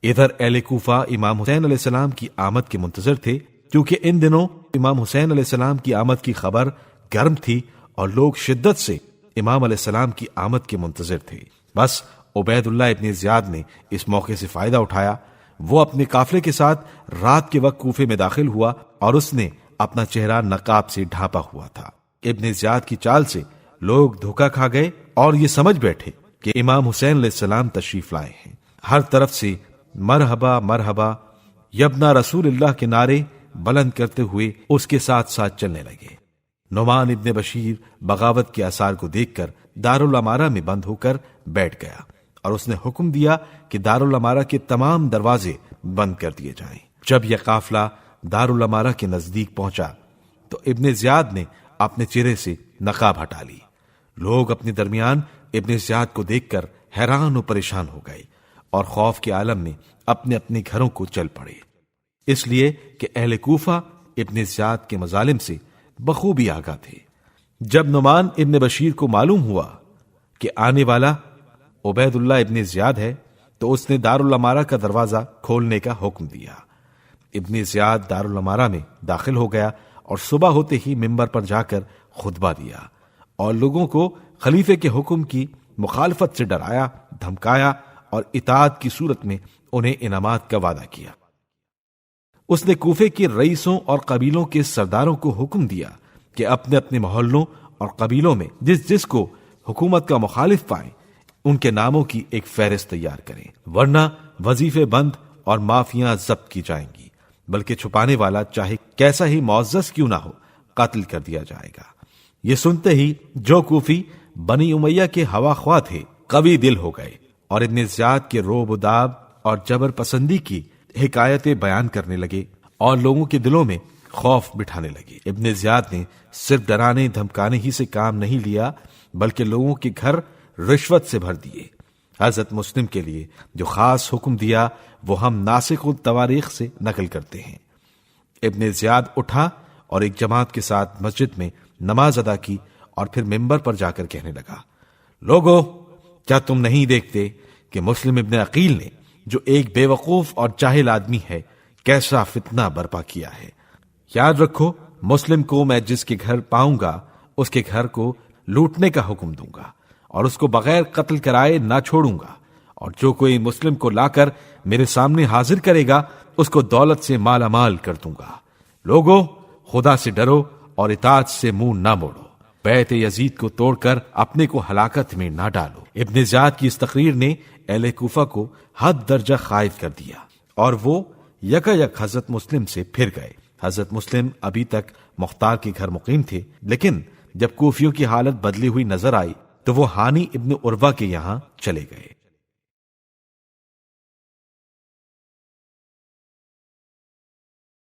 ادھر اہل کوفہ امام حسین علیہ السلام کی آمد کے منتظر تھے، کیونکہ ان دنوں امام حسین علیہ السلام کی آمد کی خبر گرم تھی اور لوگ شدت سے امام علیہ السلام کی آمد کے منتظر تھے۔ بس عبید اللہ ابن زیاد نے اس موقع سے فائدہ اٹھایا۔ وہ اپنے قافلے کے ساتھ رات کے وقت کوفے میں داخل ہوا اور اس نے اپنا چہرہ نقاب سے ڈھانپا ہوا تھا۔ ابن زیاد کی چال سے لوگ دھوکا کھا گئے اور یہ سمجھ بیٹھے کہ امام حسین علیہ السلام تشریف لائے ہیں۔ ہر طرف سے مرحبا مرحبا یبنا رسول اللہ کے نعرے بلند کرتے ہوئے اس کے ساتھ ساتھ چلنے لگے۔ نعمان ابن بشیر بغاوت کے آثار کو دیکھ کر دارالامارہ میں بند ہو کر بیٹھ گیا اور اس نے حکم دیا کہ دارالامارہ کے تمام دروازے بند کر دیے جائیں۔ جب یہ قافلہ دارالامارہ کے نزدیک پہنچا تو ابن زیاد نے اپنے چہرے سے نقاب ہٹا لی۔ لوگ اپنے درمیان ابن زیاد کو دیکھ کر حیران و پریشان ہو گئے اور خوف کے عالم میں اپنے اپنے گھروں کو چل پڑے، اس لیے کہ اہل کوفہ ابن زیاد کے مظالم سے بخوبی آگاہ تھے۔ جب نعمان ابن بشیر کو معلوم ہوا کہ آنے والا عبید اللہ ابن زیاد ہے تو اس نے دارالامارہ کا دروازہ کھولنے کا حکم دیا۔ ابن زیاد دارالامارہ میں داخل ہو گیا اور صبح ہوتے ہی منبر پر جا کر خطبہ دیا اور لوگوں کو خلیفے کے حکم کی مخالفت سے ڈرایا، دھمکایا اور اطاعت کی صورت میں انہیں انعامات کا وعدہ کیا۔ اس نے کوفے کے رئیسوں اور قبیلوں کے سرداروں کو حکم دیا کہ اپنے اپنے محلوں اور قبیلوں میں جس جس کو حکومت کا مخالف پائیں ان کے ناموں کی ایک فہرست تیار کریں، ورنہ وظیفے بند اور معافیاں ضبط کی جائیں گی، بلکہ چھپانے والا چاہے کیسا ہی معزز کیوں نہ ہو قتل کر دیا جائے گا۔ یہ سنتے ہی جو کوفی بنی امیہ کے ہوا خواہ تھے قوی دل ہو گئے اور ابن زیاد کے روب و داب اور جبر پسندی کی حکایتیں بیان کرنے لگے اور لوگوں کے دلوں میں خوف بٹھانے لگے۔ ابن زیاد نے صرف ڈرانے دھمکانے ہی سے کام نہیں لیا بلکہ لوگوں کے گھر رشوت سے بھر دیے۔ حضرت مسلم کے لیے جو خاص حکم دیا وہ ہم ناسخ التواریخ سے نقل کرتے ہیں۔ ابن زیاد اٹھا اور ایک جماعت کے ساتھ مسجد میں نماز ادا کی اور پھر منبر پر جا کر کہنے لگا، لوگو کیا تم نہیں دیکھتے کہ مسلم ابن عقیل نے جو ایک بے وقوف اور جاہل آدمی ہے کیسا فتنہ برپا کیا ہے؟ یاد رکھو مسلم کو میں جس کے گھر پاؤں گا اس کے گھر کو لوٹنے کا حکم دوں گا اور اس کو بغیر قتل کرائے نہ چھوڑوں گا، اور جو کوئی مسلم کو لا کر میرے سامنے حاضر کرے گا اس کو دولت سے مالا مال کر دوں گا۔ لوگو خدا سے ڈرو اور اطاعت سے منہ نہ موڑو، بیعت یزید کو توڑ کر اپنے کو ہلاکت میں نہ ڈالو۔ ابن زیاد کی اس تقریر نے اہل کوفہ کو حد درجہ خائف کر دیا اور وہ یکا یک حضرت مسلم سے پھر گئے۔ حضرت مسلم ابھی تک مختار کے گھر مقیم تھے، لیکن جب کوفیوں کی حالت بدلی ہوئی نظر آئی تو وہ ہانی ابن عروہ کے یہاں چلے گئے۔